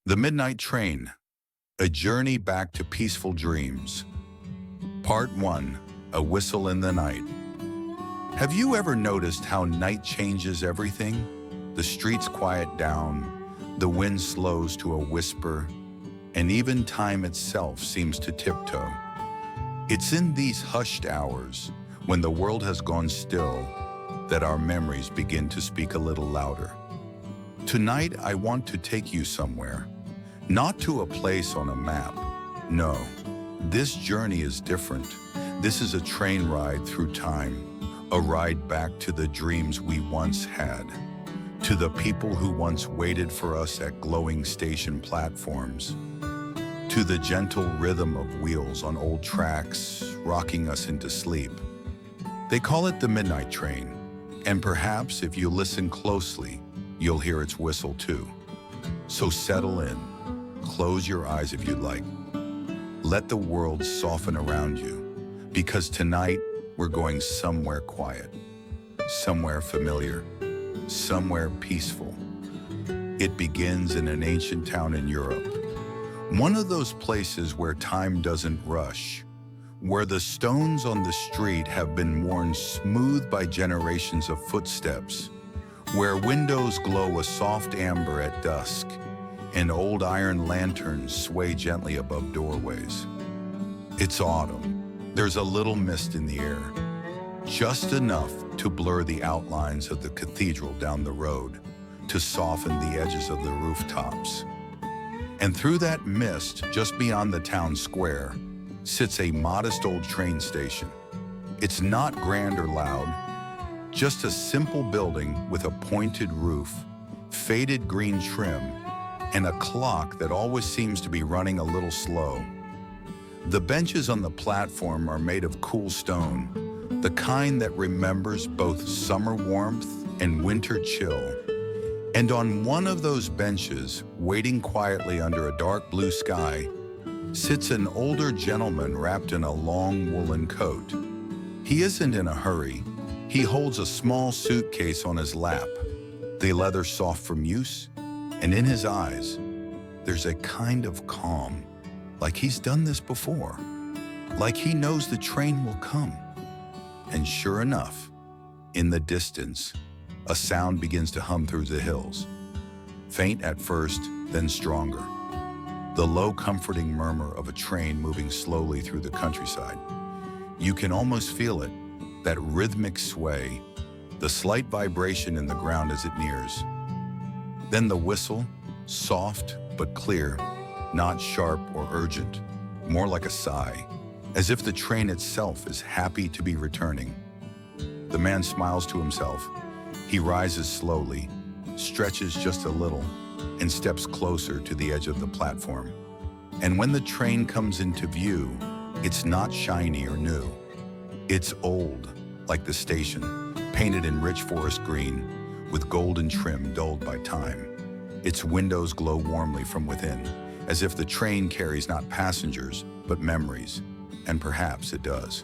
The Midnight Train, A Journey Back to Peaceful Dreams. Part 1, A Whistle in the Night. Have you ever noticed how night changes everything? The streets quiet down, the wind slows to a whisper, and even time itself seems to tiptoe. It's in these hushed hours, when the world has gone still, that our memories begin to speak a little louder. Tonight, I want to take you somewhere. Not to a place on a map. No, this journey is different. This is a train ride through time, a ride back to the dreams we once had, to the people who once waited for us at glowing station platforms, to the gentle rhythm of wheels on old tracks, rocking us into sleep. They call it the Midnight Train, and perhaps if you listen closely, you'll hear its whistle too. So settle in. Close your eyes if you'd like. Let the world soften around you, because tonight we're going somewhere quiet, somewhere familiar, somewhere peaceful. It begins in an ancient town in Europe, one of those places where time doesn't rush, where the stones on the street have been worn smooth by generations of footsteps, where windows glow a soft amber at dusk, and old iron lanterns sway gently above doorways. It's autumn. There's a little mist in the air, just enough to blur the outlines of the cathedral down the road, to soften the edges of the rooftops. And through that mist, just beyond the town square, sits a modest old train station. It's not grand or loud, just a simple building with a pointed roof, faded green trim, and a clock that always seems to be running a little slow. The benches on the platform are made of cool stone, the kind that remembers both summer warmth and winter chill. And on one of those benches, waiting quietly under a dark blue sky, sits an older gentleman wrapped in a long woolen coat. He isn't in a hurry. He holds a small suitcase on his lap, the leather soft from use, and in his eyes, there's a kind of calm, like he's done this before, like he knows the train will come. And sure enough, in the distance, a sound begins to hum through the hills. Faint at first, then stronger. The low, comforting murmur of a train moving slowly through the countryside. You can almost feel it, that rhythmic sway, the slight vibration in the ground as it nears. Then the whistle, soft but clear, not sharp or urgent, more like a sigh, as if the train itself is happy to be returning. The man smiles to himself. He rises slowly, stretches just a little, and steps closer to the edge of the platform. And when the train comes into view, it's not shiny or new. It's old, like the station, painted in rich forest green, with golden trim dulled by time. Its windows glow warmly from within, as if the train carries not passengers, but memories, and perhaps it does.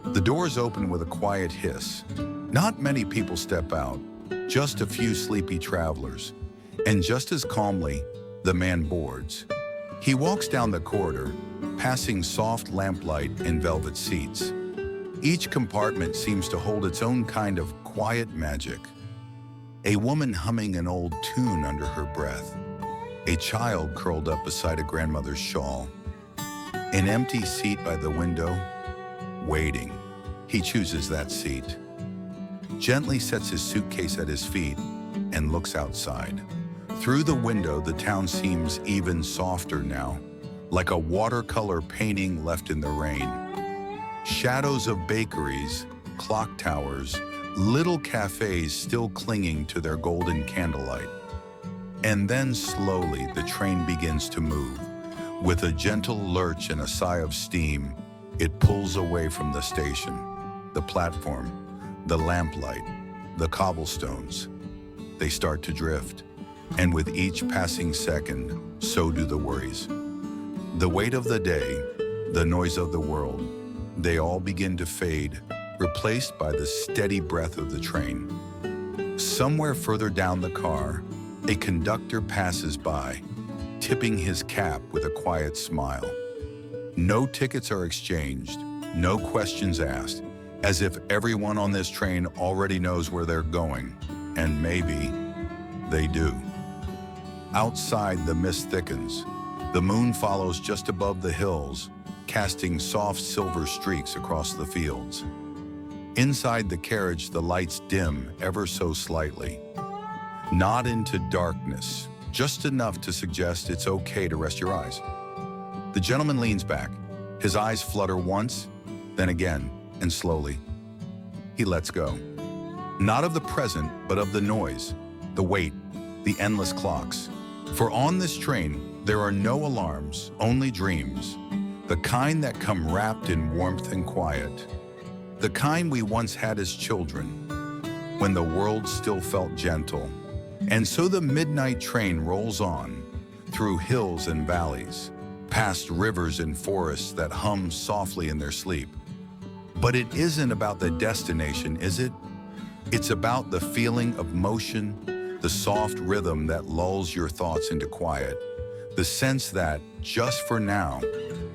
The doors open with a quiet hiss. Not many people step out, just a few sleepy travelers. And just as calmly, the man boards. He walks down the corridor, passing soft lamplight and velvet seats. Each compartment seems to hold its own kind of quiet magic. A woman humming an old tune under her breath. A child curled up beside a grandmother's shawl. An empty seat by the window, waiting. He chooses that seat. Gently sets his suitcase at his feet and looks outside. Through the window, the town seems even softer now, like a watercolor painting left in the rain. Shadows of bakeries, clock towers, little cafes still clinging to their golden candlelight. And then slowly the train begins to move. With a gentle lurch and a sigh of steam, it pulls away from the station, the platform, the lamplight, the cobblestones. They start to drift, and with each passing second, so do the worries. The weight of the day, the noise of the world, they all begin to fade, replaced by the steady breath of the train. Somewhere further down the car, a conductor passes by, tipping his cap with a quiet smile. No tickets are exchanged, no questions asked, as if everyone on this train already knows where they're going, and maybe they do. Outside, the mist thickens. The moon follows just above the hills, casting soft silver streaks across the fields. Inside the carriage, the lights dim ever so slightly. Not into darkness, just enough to suggest it's okay to rest your eyes. The gentleman leans back. His eyes flutter once, then again, and slowly. He lets go. Not of the present, but of the noise, the weight, the endless clocks. For on this train, there are no alarms, only dreams. The kind that come wrapped in warmth and quiet. The kind we once had as children, when the world still felt gentle. And so the midnight train rolls on, through hills and valleys, past rivers and forests that hum softly in their sleep. But it isn't about the destination, is it? It's about the feeling of motion, the soft rhythm that lulls your thoughts into quiet, the sense that, just for now,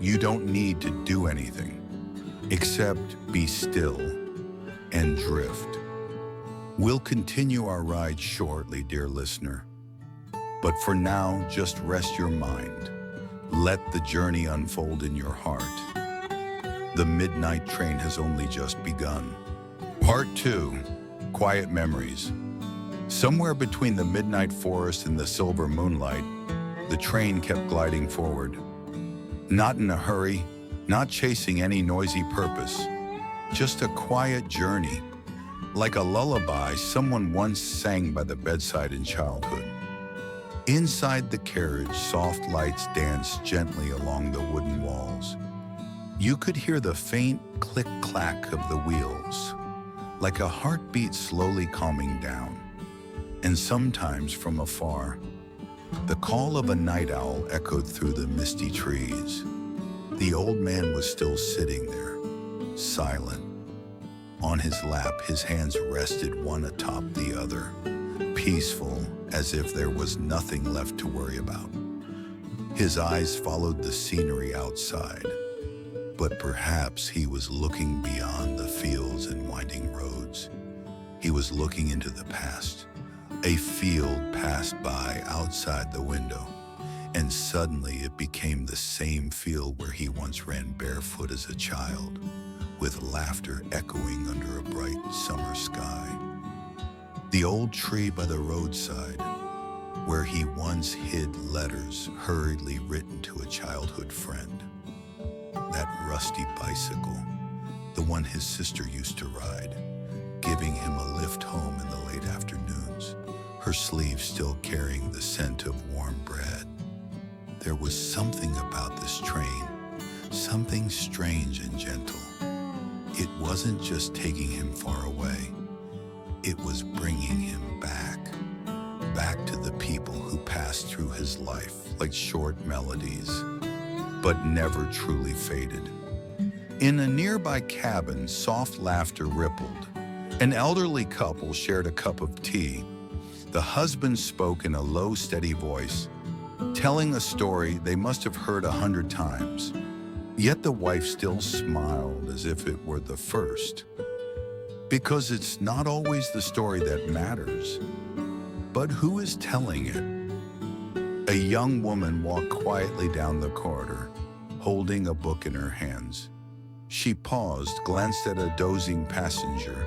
you don't need to do anything, except be still and drift. We'll continue our ride shortly, dear listener. But for now, just rest your mind. Let the journey unfold in your heart. The midnight train has only just begun. Part 2, Quiet Memories. Somewhere between the midnight forest and the silver moonlight, the train kept gliding forward. Not in a hurry, not chasing any noisy purpose, just a quiet journey, like a lullaby someone once sang by the bedside in childhood. Inside the carriage, soft lights danced gently along the wooden walls. You could hear the faint click-clack of the wheels, like a heartbeat slowly calming down. And sometimes from afar, the call of a night owl echoed through the misty trees. The old man was still sitting there, silent. On his lap, his hands rested one atop the other, peaceful as if there was nothing left to worry about. His eyes followed the scenery outside, but perhaps he was looking beyond the fields and winding roads. He was looking into the past. A field passed by outside the window, and suddenly it became the same field where he once ran barefoot as a child, with laughter echoing under a bright summer sky. The old tree by the roadside, where he once hid letters hurriedly written to a childhood friend. That rusty bicycle, the one his sister used to ride, giving him a lift home in the late afternoons, her sleeves still carrying the scent of warm bread. There was something about this train, something strange and gentle. It wasn't just taking him far away. It was bringing him back to the people who passed through his life like short melodies, but never truly faded. In a nearby cabin, soft laughter rippled. An elderly couple shared a cup of tea. The husband spoke in a low, steady voice, telling a story they must have heard 100 times. Yet the wife still smiled as if it were the first. Because it's not always the story that matters, but who is telling it. A young woman walked quietly down the corridor, holding a book in her hands. She paused, glanced at a dozing passenger,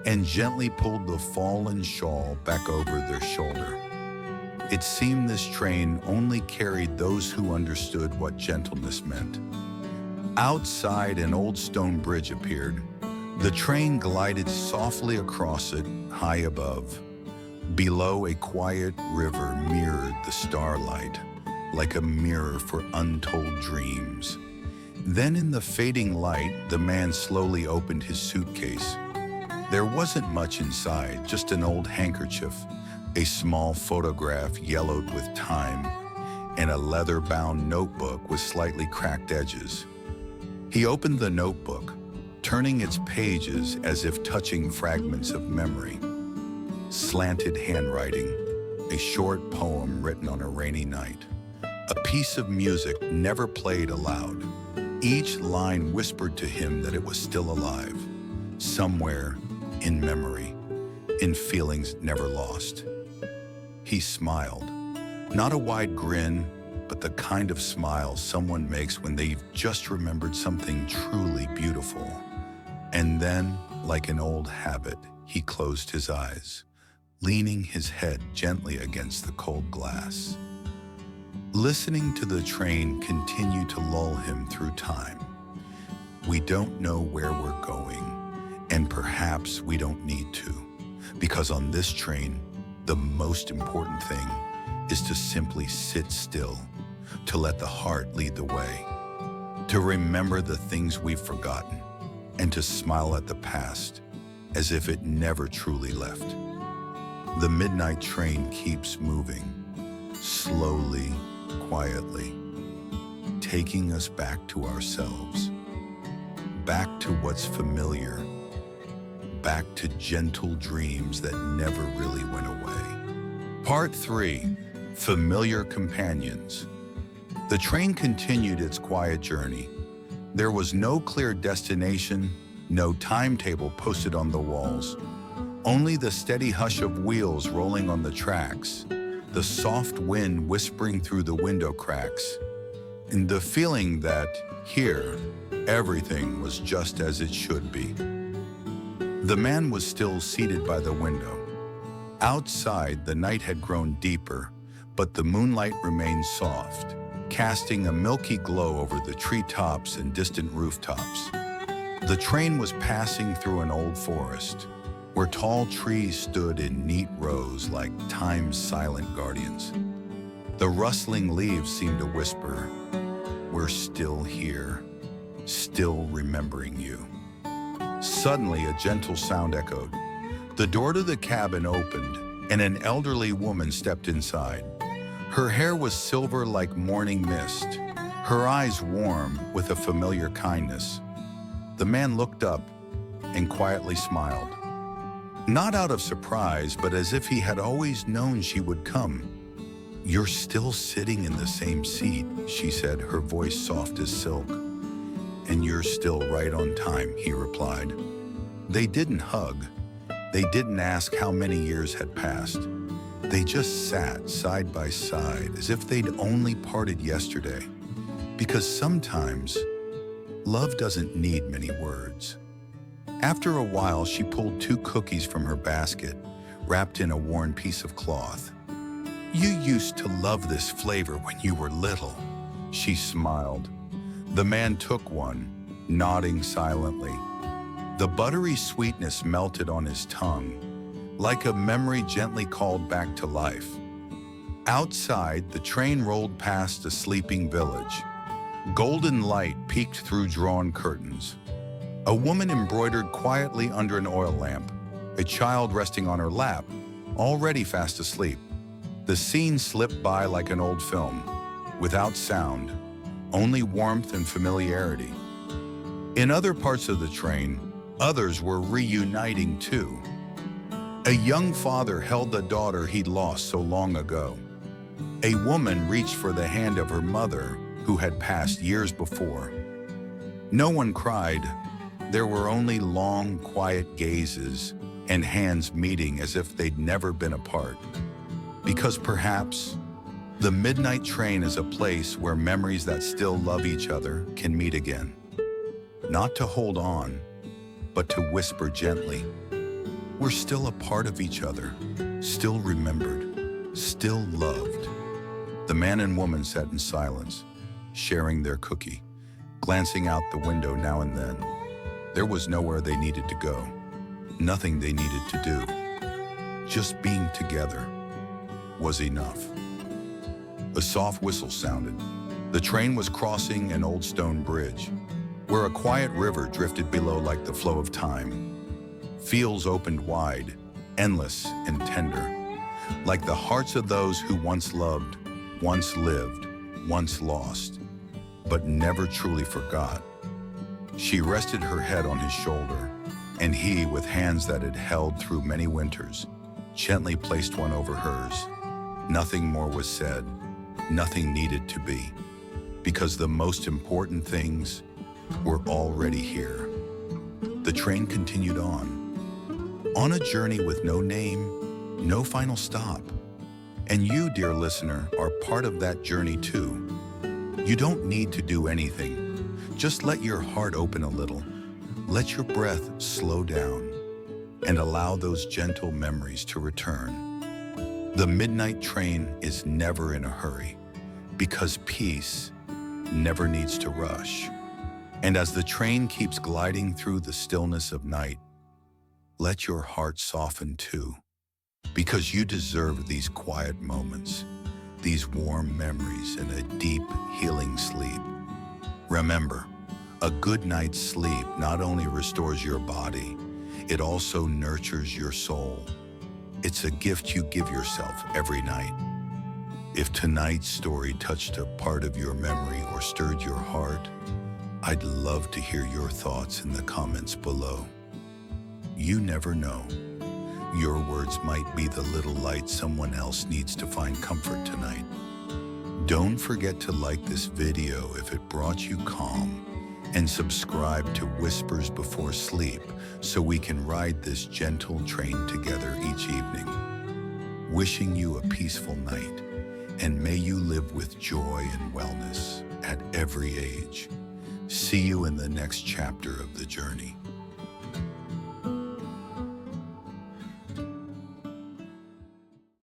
and gently pulled the fallen shawl back over their shoulder. It seemed this train only carried those who understood what gentleness meant. Outside, an old stone bridge appeared. The train glided softly across it, high above. Below, a quiet river mirrored the starlight, like a mirror for untold dreams. Then in the fading light, the man slowly opened his suitcase. There wasn't much inside, just an old handkerchief, a small photograph yellowed with time, and a leather-bound notebook with slightly cracked edges. He opened the notebook, turning its pages as if touching fragments of memory. Slanted handwriting, a short poem written on a rainy night. a piece of music never played aloud. Each line whispered to him that it was still alive, somewhere in memory, in feelings never lost. He smiled, not a wide grin, but the kind of smile someone makes when they've just remembered something truly beautiful. And then, like an old habit, he closed his eyes, leaning his head gently against the cold glass. Listening to the train continue to lull him through time. We don't know where we're going, and perhaps we don't need to, because on this train, the most important thing is to simply sit still, to let the heart lead the way, to remember the things we've forgotten, and to smile at the past as if it never truly left. The midnight train keeps moving, slowly, quietly, taking us back to ourselves, back to what's familiar, back to gentle dreams that never really went away. Part 3, Familiar Companions. The train continued its quiet journey. There was no clear destination, no timetable posted on the walls, only the steady hush of wheels rolling on the tracks, the soft wind whispering through the window cracks, and the feeling that here, everything was just as it should be. The man was still seated by the window. Outside, the night had grown deeper, but the moonlight remained soft, casting a milky glow over the treetops and distant rooftops. The train was passing through an old forest, where tall trees stood in neat rows like time's silent guardians. The rustling leaves seemed to whisper, "We're still here, still remembering you." Suddenly, a gentle sound echoed. The door to the cabin opened, and an elderly woman stepped inside. Her hair was silver like morning mist, her eyes warm with a familiar kindness. The man looked up and quietly smiled. Not out of surprise, but as if he had always known she would come. "You're still sitting in the same seat," she said, her voice soft as silk. "And you're still right on time," he replied. They didn't hug. They didn't ask how many years had passed. They just sat side by side as if they'd only parted yesterday. Because sometimes, love doesn't need many words. After a while, she pulled 2 cookies from her basket, wrapped in a worn piece of cloth. "You used to love this flavor when you were little," she smiled. The man took one, nodding silently. The buttery sweetness melted on his tongue, like a memory gently called back to life. Outside, the train rolled past a sleeping village. Golden light peeked through drawn curtains. A woman embroidered quietly under an oil lamp, a child resting on her lap, already fast asleep. The scene slipped by like an old film, without sound, only warmth and familiarity. In other parts of the train, others were reuniting too. A young father held the daughter he'd lost so long ago. A woman reached for the hand of her mother, who had passed years before. No one cried. There were only long, quiet gazes and hands meeting as if they'd never been apart. Because perhaps the midnight train is a place where memories that still love each other can meet again. Not to hold on, but to whisper gently, "We're still a part of each other, still remembered, still loved." The man and woman sat in silence, sharing their cookie, glancing out the window now and then. There was nowhere they needed to go, nothing they needed to do. Just being together was enough. A soft whistle sounded. The train was crossing an old stone bridge, where a quiet river drifted below like the flow of time. Fields opened wide, endless and tender, like the hearts of those who once loved, once lived, once lost, but never truly forgot. She rested her head on his shoulder, and he, with hands that had held through many winters, gently placed one over hers. Nothing more was said, Nothing needed to be, because the most important things were already here. The train continued on a journey with no name, no final stop. And you, dear listener, are part of that journey too. You don't need to do anything. Just let your heart open a little. Let your breath slow down and allow those gentle memories to return. The midnight train is never in a hurry because peace never needs to rush. And as the train keeps gliding through the stillness of night, let your heart soften too, because you deserve these quiet moments, these warm memories, and a deep, healing sleep. Remember, a good night's sleep not only restores your body, it also nurtures your soul. It's a gift you give yourself every night. If tonight's story touched a part of your memory or stirred your heart, I'd love to hear your thoughts in the comments below. You never know. Your words might be the little light someone else needs to find comfort tonight. Don't forget to like this video if it brought you calm, and subscribe to Whispers Before Sleep so we can ride this gentle train together each evening. Wishing you a peaceful night, and may you live with joy and wellness at every age. See you in the next chapter of the journey.